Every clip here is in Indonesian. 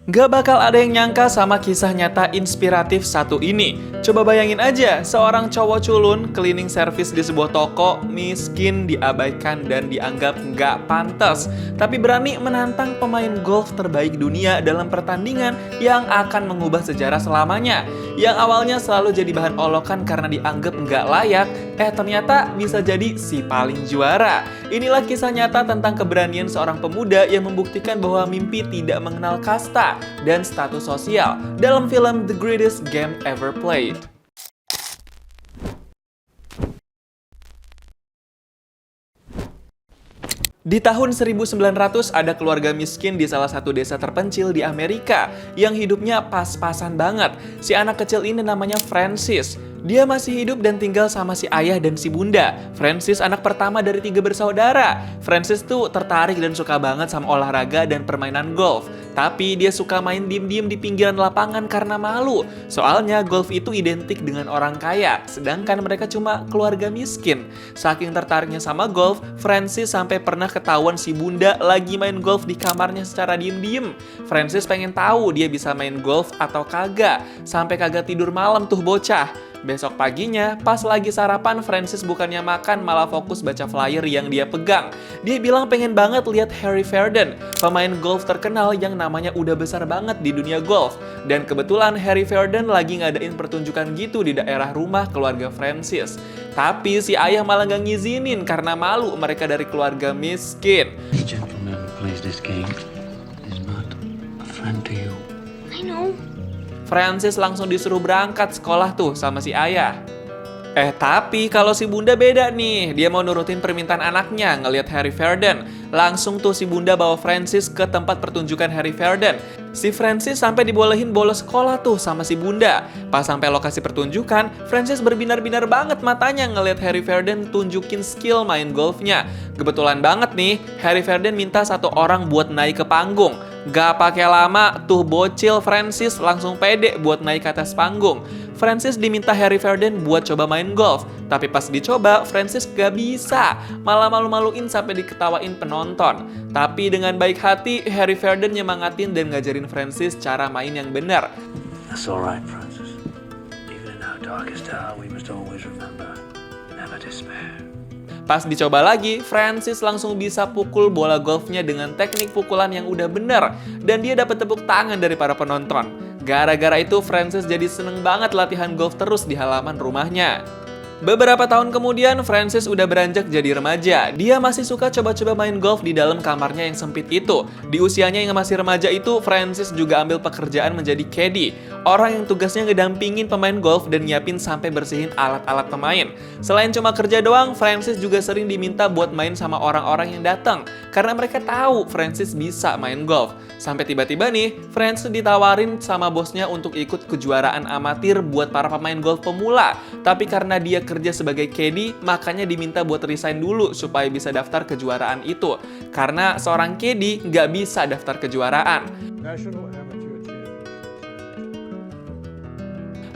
Gak bakal ada yang nyangka sama kisah nyata inspiratif satu ini. Coba bayangin aja, seorang cowok culun, cleaning service di sebuah toko, miskin, diabaikan, dan dianggap gak pantas. Tapi berani menantang pemain golf terbaik dunia dalam pertandingan yang akan mengubah sejarah selamanya. Yang awalnya selalu jadi bahan olokan karena dianggap gak layak, ternyata bisa jadi si paling juara. Inilah kisah nyata tentang keberanian seorang pemuda yang membuktikan bahwa mimpi tidak mengenal kasta dan status sosial dalam film The Greatest Game Ever Played. Di tahun 1900 ada keluarga miskin di salah satu desa terpencil di Amerika yang hidupnya pas-pasan banget. Si anak kecil ini namanya Francis. Dia masih hidup dan tinggal sama si ayah dan si bunda. Francis anak pertama dari 3 bersaudara. Francis tuh tertarik dan suka banget sama olahraga dan permainan golf. Tapi dia suka main diem-diem di pinggiran lapangan karena malu. Soalnya golf itu identik dengan orang kaya, sedangkan mereka cuma keluarga miskin. Saking tertariknya sama golf, Francis sampai pernah ketahuan si bunda lagi main golf di kamarnya secara diem-diem. Francis pengen tahu dia bisa main golf atau kagak. Sampai kagak tidur malam tuh bocah. Besok paginya, pas lagi sarapan, Francis bukannya makan malah fokus baca flyer yang dia pegang. Dia bilang pengen banget lihat Harry Verdon, pemain golf terkenal yang namanya udah besar banget di dunia golf. Dan kebetulan Harry Verdon lagi ngadain pertunjukan gitu di daerah rumah keluarga Francis. Tapi si ayah malah gak ngizinin karena malu mereka dari keluarga miskin. The gentleman who plays this game is not a friend to you. I know. Francis langsung disuruh berangkat sekolah tuh sama si ayah. Tapi kalau si bunda beda nih. Dia mau nurutin permintaan anaknya ngelihat Harry Verdon. Langsung tuh si bunda bawa Francis ke tempat pertunjukan Harry Verdon. Si Francis sampai dibolehin bolos sekolah tuh sama si bunda. Pas sampai lokasi pertunjukan, Francis berbinar-binar banget matanya ngelihat Harry Verdon tunjukin skill main golfnya. Kebetulan banget nih, Harry Verdon minta satu orang buat naik ke panggung. Gak pakai lama, tuh bocil Francis langsung pede buat naik ke atas panggung. Francis diminta Harry Verdon buat coba main golf. Tapi pas dicoba, Francis gak bisa. Malah malu-maluin sampai diketawain penonton. Tapi dengan baik hati, Harry Verdon nyemangatin dan ngajarin Francis cara main yang benar. That's all right, Francis. Even in our darkest hour, we must always remember, never despair. Pas dicoba lagi, Francis langsung bisa pukul bola golfnya dengan teknik pukulan yang udah bener. Dan dia dapat tepuk tangan dari para penonton. Gara-gara itu, Francis jadi seneng banget latihan golf terus di halaman rumahnya. Beberapa tahun kemudian, Francis udah beranjak jadi remaja. Dia masih suka coba-coba main golf di dalam kamarnya yang sempit itu. Di usianya yang masih remaja itu, Francis juga ambil pekerjaan menjadi caddy. Orang yang tugasnya ngedampingin pemain golf dan nyiapin sampai bersihin alat-alat pemain. Selain cuma kerja doang, Francis juga sering diminta buat main sama orang-orang yang datang. Karena mereka tahu Francis bisa main golf. Sampai tiba-tiba nih, Francis ditawarin sama bosnya untuk ikut kejuaraan amatir buat para pemain golf pemula. Tapi karena dia kerja sebagai caddy, makanya diminta buat resign dulu supaya bisa daftar kejuaraan itu. Karena seorang caddy nggak bisa daftar kejuaraan.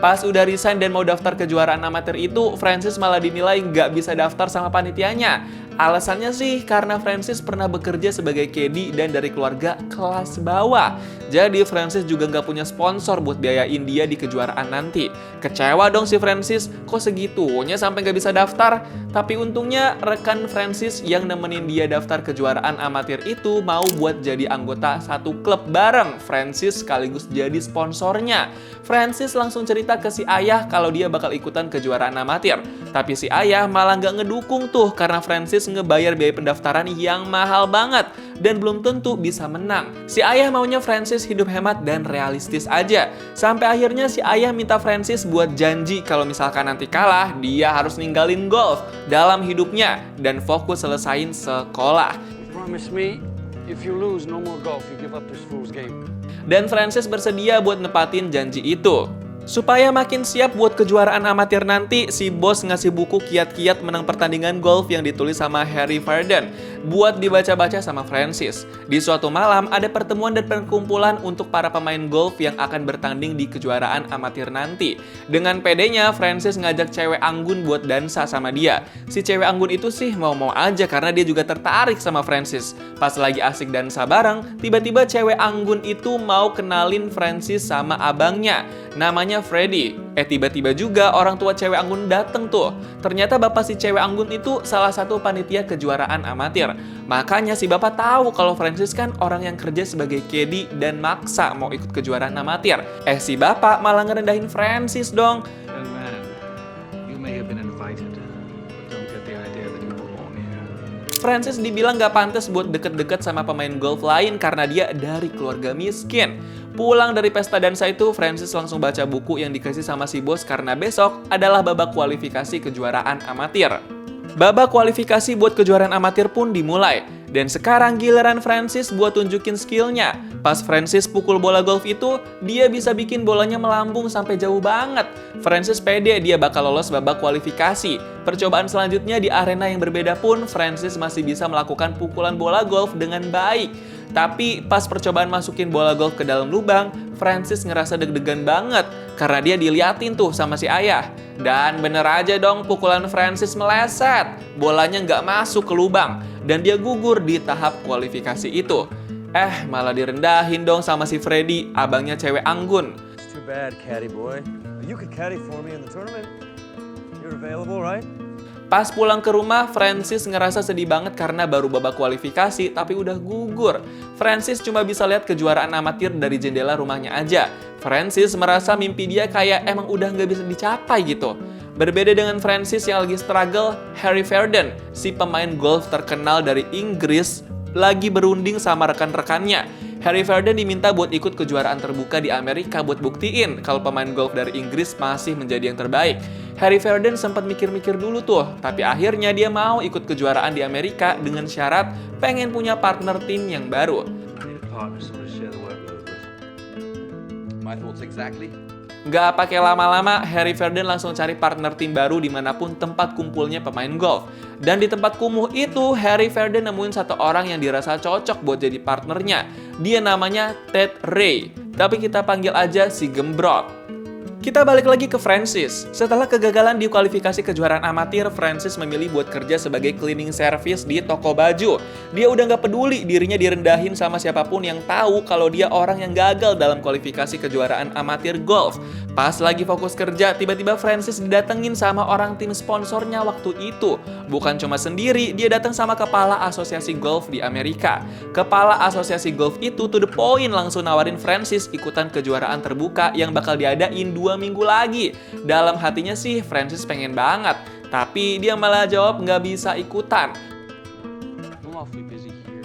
Pas udah resign dan mau daftar kejuaraan amatir itu, Francis malah dinilai nggak bisa daftar sama panitianya. Alasannya sih karena Francis pernah bekerja sebagai caddy dan dari keluarga kelas bawah. Jadi Francis juga nggak punya sponsor buat biayain dia di kejuaraan nanti. Kecewa dong si Francis, kok segitunya sampai nggak bisa daftar? Tapi untungnya rekan Francis yang nemenin dia daftar kejuaraan amatir itu mau buat jadi anggota satu klub bareng Francis sekaligus jadi sponsornya. Francis langsung cerita ke si ayah kalau dia bakal ikutan kejuaraan amatir. Tapi si ayah malah nggak ngedukung tuh karena Francis ngebayar biaya pendaftaran yang mahal banget dan belum tentu bisa menang. Si ayah maunya Francis hidup hemat dan realistis aja. Sampai akhirnya si ayah minta Francis buat janji kalau misalkan nanti kalah, dia harus ninggalin golf dalam hidupnya dan fokus selesain sekolah. Promise me, if you lose, no more golf. You give up this fool's game. Dan Francis bersedia buat nepatin janji itu. Supaya makin siap buat kejuaraan amatir nanti, si bos ngasih buku kiat-kiat menang pertandingan golf yang ditulis sama Harry Verdon. buat dibaca-baca sama Francis. Di suatu malam, ada pertemuan dan perkumpulan untuk para pemain golf yang akan bertanding di kejuaraan amatir nanti. Dengan pedenya, Francis ngajak cewek anggun buat dansa sama dia. Si cewek anggun itu sih mau-mau aja karena dia juga tertarik sama Francis. Pas lagi asik dansa bareng, tiba-tiba cewek anggun itu mau kenalin Francis sama abangnya. Namanya Freddy. Tiba-tiba juga orang tua cewek anggun dateng tuh. Ternyata bapak si cewek anggun itu salah satu panitia kejuaraan amatir. Makanya si bapak tahu kalau Francis kan orang yang kerja sebagai caddy dan maksa mau ikut kejuaraan amatir. Si bapak malah ngerendahin Francis dong. Young man, you may have been invited, but don't get the idea that you belong here. Francis dibilang gak pantas buat deket-deket sama pemain golf lain karena dia dari keluarga miskin. Pulang dari pesta dansa itu, Francis langsung baca buku yang dikasih sama si bos karena besok adalah babak kualifikasi kejuaraan amatir. Babak kualifikasi buat kejuaraan amatir pun dimulai. Dan sekarang giliran Francis buat tunjukin skillnya. Pas Francis pukul bola golf itu, dia bisa bikin bolanya melambung sampai jauh banget. Francis pede dia bakal lolos babak kualifikasi. Percobaan selanjutnya di arena yang berbeda pun, Francis masih bisa melakukan pukulan bola golf dengan baik. Tapi pas percobaan masukin bola golf ke dalam lubang, Francis ngerasa deg-degan banget karena dia diliatin tuh sama si ayah. Dan bener aja dong, pukulan Francis meleset. Bolanya nggak masuk ke lubang dan dia gugur di tahap kualifikasi itu. Malah direndahin dong sama si Freddy, abangnya cewek anggun. It's too bad, caddy boy. You could caddy for me in the tournament. You're available, right? Pas pulang ke rumah, Francis ngerasa sedih banget karena baru babak kualifikasi tapi udah gugur. Francis cuma bisa lihat kejuaraan amatir dari jendela rumahnya aja. Francis merasa mimpi dia kayak emang udah nggak bisa dicapai gitu. Berbeda dengan Francis yang lagi struggle, Harry Verdon, si pemain golf terkenal dari Inggris, lagi berunding sama rekan-rekannya. Harry Verdon diminta buat ikut kejuaraan terbuka di Amerika buat buktiin kalau pemain golf dari Inggris masih menjadi yang terbaik. Harry Verdon sempat mikir-mikir dulu tuh, tapi akhirnya dia mau ikut kejuaraan di Amerika dengan syarat pengen punya partner tim yang baru. I need a partner, someone to share the workload with. My thoughts exactly. Gak pakai lama-lama, Harry Verdon langsung cari partner tim baru dimanapun tempat kumpulnya pemain golf. Dan di tempat kumuh itu, Harry Verdon nemuin satu orang yang dirasa cocok buat jadi partnernya. Dia namanya Ted Ray, tapi kita panggil aja si Gembrot. Kita balik lagi ke Francis. Setelah kegagalan di kualifikasi kejuaraan amatir, Francis memilih buat kerja sebagai cleaning service di toko baju. Dia udah nggak peduli dirinya direndahin sama siapapun yang tahu kalau dia orang yang gagal dalam kualifikasi kejuaraan amatir golf. Pas lagi fokus kerja, tiba-tiba Francis didatengin sama orang tim sponsornya waktu itu. Bukan cuma sendiri, dia datang sama kepala asosiasi golf di Amerika. Kepala asosiasi golf itu to the point langsung nawarin Francis ikutan kejuaraan terbuka yang bakal diadain 2 minggu lagi. Dalam hatinya sih Francis pengen banget, tapi dia malah jawab nggak bisa ikutan. I'm awfully busy here.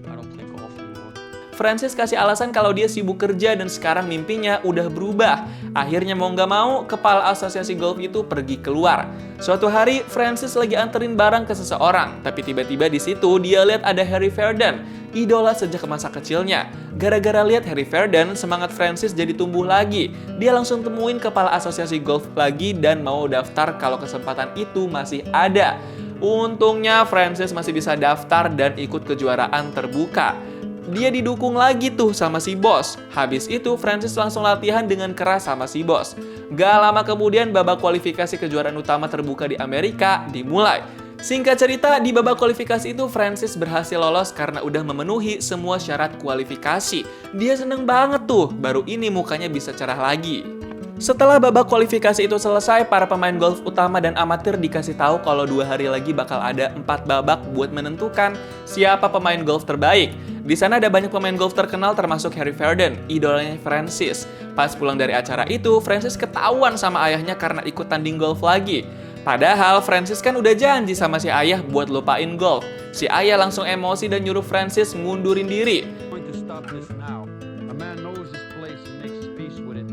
I don't play golf anymore. Francis kasih alasan kalau dia sibuk kerja dan sekarang mimpinya udah berubah. Akhirnya mau nggak mau, kepala asosiasi golf itu pergi keluar. Suatu hari, Francis lagi anterin barang ke seseorang, tapi tiba-tiba di situ dia lihat ada Harry Verdon, idola sejak masa kecilnya. Gara-gara lihat Harry Verdon, semangat Francis jadi tumbuh lagi. Dia langsung temuin kepala asosiasi golf lagi dan mau daftar kalau kesempatan itu masih ada. Untungnya Francis masih bisa daftar dan ikut kejuaraan terbuka. Dia didukung lagi tuh sama si bos. Habis itu Francis langsung latihan dengan keras sama si bos. Gak lama kemudian babak kualifikasi kejuaraan utama terbuka di Amerika dimulai. Singkat cerita, di babak kualifikasi itu Francis berhasil lolos karena udah memenuhi semua syarat kualifikasi. Dia seneng banget tuh, baru ini mukanya bisa cerah lagi. Setelah babak kualifikasi itu selesai, para pemain golf utama dan amatir dikasih tahu kalau 2 hari lagi bakal ada 4 babak buat menentukan siapa pemain golf terbaik. Di sana ada banyak pemain golf terkenal termasuk Harry Verdon, idolanya Francis. Pas pulang dari acara itu, Francis ketahuan sama ayahnya karena ikut tanding golf lagi. Padahal Francis kan udah janji sama si ayah buat lupain golf. Si ayah langsung emosi dan nyuruh Francis ngundurin diri. I'm going to stop this now. A man knows his place and makes his peace with it.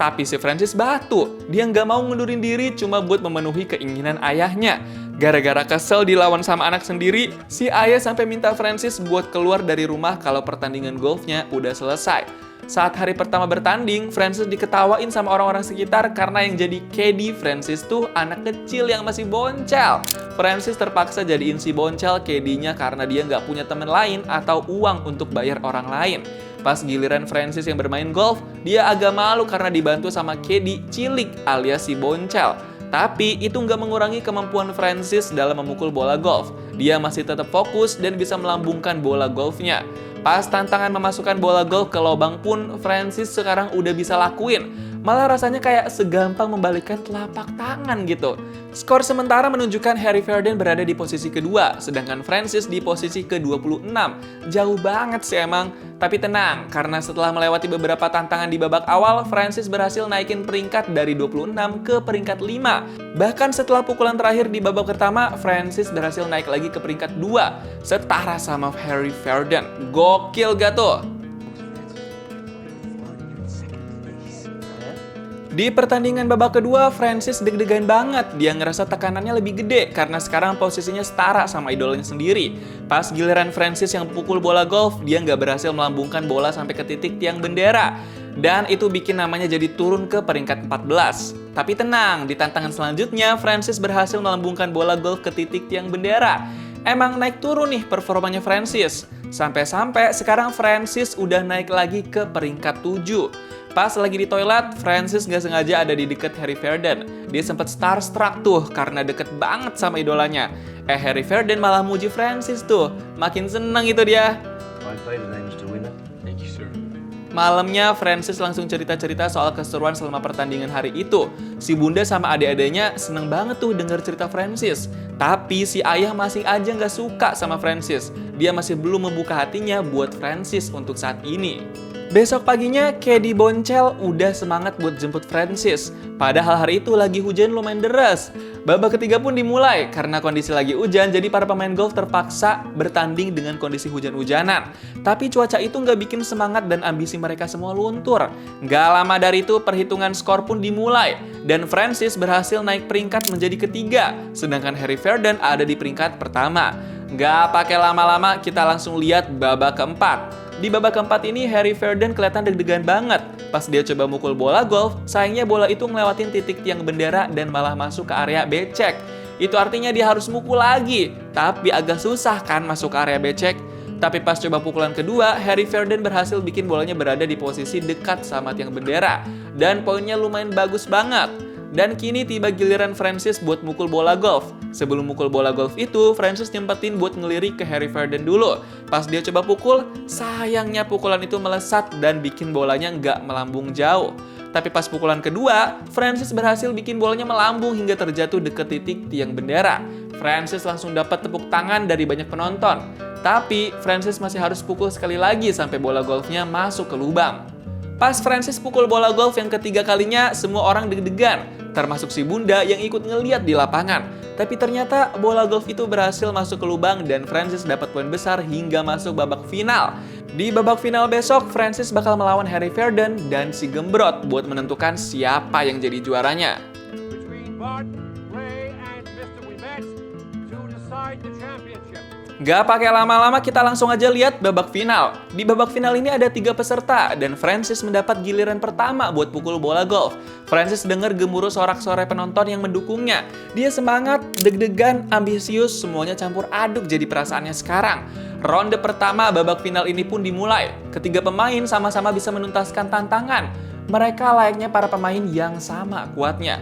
Tapi si Francis batu. Dia nggak mau ngundurin diri cuma buat memenuhi keinginan ayahnya. Gara-gara kesel dilawan sama anak sendiri, si ayah sampai minta Francis buat keluar dari rumah kalau pertandingan golfnya udah selesai. Saat hari pertama bertanding, Francis diketawain sama orang-orang sekitar karena yang jadi caddy Francis tuh anak kecil yang masih boncel. Francis terpaksa jadiin si boncel caddy-nya karena dia nggak punya teman lain atau uang untuk bayar orang lain. Pas giliran Francis yang bermain golf, dia agak malu karena dibantu sama caddy cilik alias si boncel. Tapi itu nggak mengurangi kemampuan Francis dalam memukul bola golf. Dia masih tetap fokus dan bisa melambungkan bola golfnya. Pas tantangan memasukkan bola golf ke lubang pun, Francis sekarang udah bisa lakuin. Malah rasanya kayak segampang membalikkan telapak tangan gitu. Skor sementara menunjukkan Harry Verdon berada di posisi kedua, sedangkan Francis di posisi ke-26. Jauh banget sih emang. Tapi tenang, karena setelah melewati beberapa tantangan di babak awal, Francis berhasil naikin peringkat dari 26 ke peringkat 5. Bahkan setelah pukulan terakhir di babak pertama, Francis berhasil naik lagi ke peringkat 2, setara sama Harry Verdon. Gokil gak tuh? Di pertandingan babak kedua, Francis deg-degan banget. Dia ngerasa tekanannya lebih gede karena sekarang posisinya setara sama idolanya sendiri. Pas giliran Francis yang pukul bola golf, dia nggak berhasil melambungkan bola sampai ke titik tiang bendera. Dan itu bikin namanya jadi turun ke peringkat 14. Tapi tenang, di tantangan selanjutnya, Francis berhasil melambungkan bola golf ke titik tiang bendera. Emang naik turun nih performanya Francis. Sampai-sampai sekarang Francis udah naik lagi ke peringkat 7. Pas lagi di toilet, Francis nggak sengaja ada di deket Harry Verdon. Dia sempat starstruck tuh karena deket banget sama idolanya. Harry Verdon malah muji Francis tuh. Makin seneng itu dia. Fine play today, Mr. Winner. Thank you, sir. Malamnya, Francis langsung cerita-cerita soal keseruan selama pertandingan hari itu. Si bunda sama adik-adiknya seneng banget tuh denger cerita Francis. Tapi si ayah masih aja nggak suka sama Francis. Dia masih belum membuka hatinya buat Francis untuk saat ini. Besok paginya, caddy boncel udah semangat buat jemput Francis. Padahal hari itu lagi hujan lumayan deras. Babak ketiga pun dimulai. Karena kondisi lagi hujan, jadi para pemain golf terpaksa bertanding dengan kondisi hujan-hujanan. Tapi cuaca itu nggak bikin semangat dan ambisi mereka semua luntur. Nggak lama dari itu, perhitungan skor pun dimulai. Dan Francis berhasil naik peringkat menjadi ketiga. Sedangkan Harry Verdon ada di peringkat pertama. Nggak pakai lama-lama, kita langsung lihat babak keempat. Di babak keempat ini, Harry Verdon kelihatan deg-degan banget. Pas dia coba mukul bola golf, sayangnya bola itu ngelewatin titik tiang bendera dan malah masuk ke area becek. Itu artinya dia harus mukul lagi. Tapi agak susah kan masuk ke area becek. Tapi pas coba pukulan kedua, Harry Verdon berhasil bikin bolanya berada di posisi dekat sama tiang bendera. Dan poinnya lumayan bagus banget. Dan kini tiba giliran Francis buat mukul bola golf. Sebelum mukul bola golf itu, Francis nyempetin buat ngelirik ke Harry Verdon dulu. Pas dia coba pukul, sayangnya pukulan itu melesat dan bikin bolanya nggak melambung jauh. Tapi pas pukulan kedua, Francis berhasil bikin bolanya melambung hingga terjatuh deket titik tiang bendera. Francis langsung dapat tepuk tangan dari banyak penonton. Tapi Francis masih harus pukul sekali lagi sampai bola golfnya masuk ke lubang. Pas Francis pukul bola golf yang ketiga kalinya, semua orang deg-degan, termasuk si bunda yang ikut ngeliat di lapangan. Tapi ternyata bola golf itu berhasil masuk ke lubang dan Francis dapat poin besar hingga masuk babak final. Di babak final besok, Francis bakal melawan Harry Verdon dan si Gembrot buat menentukan siapa yang jadi juaranya. Between Bart, Ray, and Mr. Wimet to decide the championship. Gak pakai lama-lama, kita langsung aja lihat babak final. Di babak final ini ada 3 peserta dan Francis mendapat giliran pertama buat pukul bola golf. Francis dengar gemuruh sorak-sorai penonton yang mendukungnya. Dia semangat, deg-degan, ambisius, semuanya campur aduk jadi perasaannya sekarang. Ronde pertama babak final ini pun dimulai. Ketiga pemain sama-sama bisa menuntaskan tantangan. Mereka layaknya para pemain yang sama kuatnya.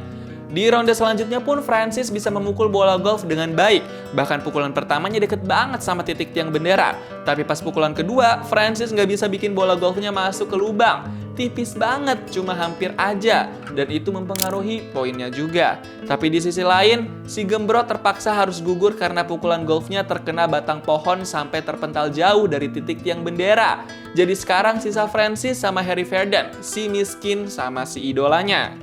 Di ronde selanjutnya pun Francis bisa memukul bola golf dengan baik. Bahkan pukulan pertamanya deket banget sama titik tiang bendera. Tapi pas pukulan kedua, Francis nggak bisa bikin bola golfnya masuk ke lubang. Tipis banget, cuma hampir aja. Dan itu mempengaruhi poinnya juga. Tapi di sisi lain, si Gembrot terpaksa harus gugur karena pukulan golfnya terkena batang pohon sampai terpental jauh dari titik tiang bendera. Jadi sekarang sisa Francis sama Harry Verdon, si miskin sama si idolanya.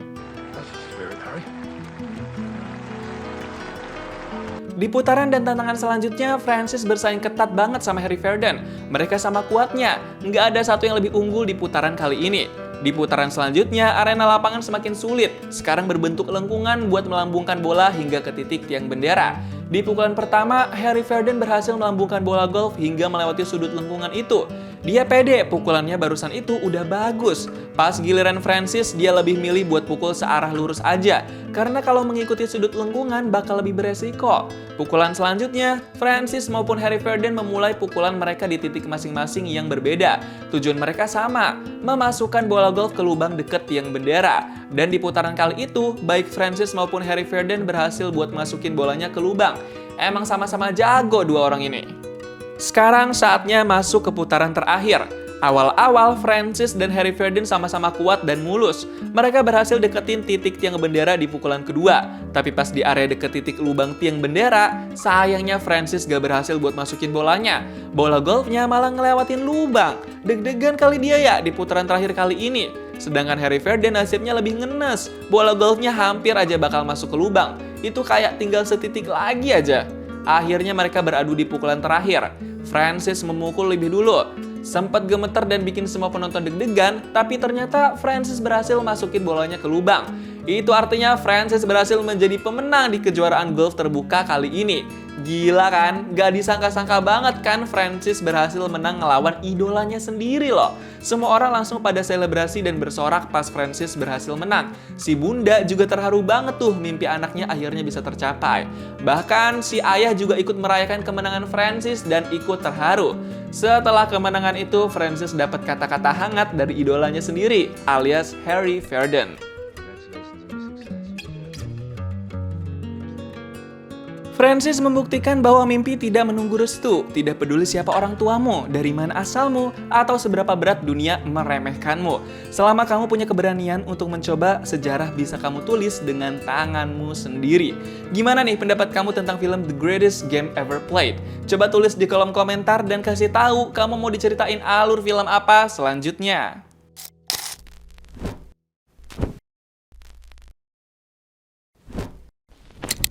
Di putaran dan tantangan selanjutnya, Francis bersaing ketat banget sama Harry Verdon. Mereka sama kuatnya, nggak ada satu yang lebih unggul di putaran kali ini. Di putaran selanjutnya, arena lapangan semakin sulit. Sekarang berbentuk lengkungan buat melambungkan bola hingga ke titik tiang bendera. Di pukulan pertama, Harry Verdon berhasil melambungkan bola golf hingga melewati sudut lengkungan itu. Dia pede, pukulannya barusan itu udah bagus. Pas giliran Francis, dia lebih milih buat pukul searah lurus aja. Karena kalau mengikuti sudut lengkungan bakal lebih beresiko. Pukulan selanjutnya, Francis maupun Harry Verdon memulai pukulan mereka di titik masing-masing yang berbeda. Tujuan mereka sama, memasukkan bola golf ke lubang deket tiang bendera. Dan di putaran kali itu, baik Francis maupun Harry Verdon berhasil buat masukin bolanya ke lubang. Emang sama-sama jago dua orang ini. Sekarang saatnya masuk ke putaran terakhir. Awal-awal, Francis dan Harry Verdon sama-sama kuat dan mulus. Mereka berhasil deketin titik tiang bendera di pukulan kedua. Tapi pas di area deket titik lubang tiang bendera, sayangnya Francis gak berhasil buat masukin bolanya. Bola golfnya malah ngelewatin lubang. Deg-degan kali dia ya di putaran terakhir kali ini. Sedangkan Harry Verdon nasibnya lebih ngenes. Bola golfnya hampir aja bakal masuk ke lubang. Itu kayak tinggal setitik lagi aja. Akhirnya mereka beradu di pukulan terakhir. Francis memukul lebih dulu. Sempat gemeter dan bikin semua penonton deg-degan, tapi ternyata Francis berhasil masukin bolanya ke lubang. Itu artinya Francis berhasil menjadi pemenang di kejuaraan golf terbuka kali ini. Gila kan? Gak disangka-sangka banget kan Francis berhasil menang ngelawan idolanya sendiri loh. Semua orang langsung pada selebrasi dan bersorak pas Francis berhasil menang. Si bunda juga terharu banget tuh mimpi anaknya akhirnya bisa tercapai. Bahkan si ayah juga ikut merayakan kemenangan Francis dan ikut terharu. Setelah kemenangan itu, Francis dapat kata-kata hangat dari idolanya sendiri, alias Harry Verdon. Francis membuktikan bahwa mimpi tidak menunggu restu, tidak peduli siapa orang tuamu, dari mana asalmu, atau seberapa berat dunia meremehkanmu. Selama kamu punya keberanian untuk mencoba, sejarah bisa kamu tulis dengan tanganmu sendiri. Gimana nih pendapat kamu tentang film The Greatest Game Ever Played? Coba tulis di kolom komentar dan kasih tahu kamu mau diceritain alur film apa selanjutnya.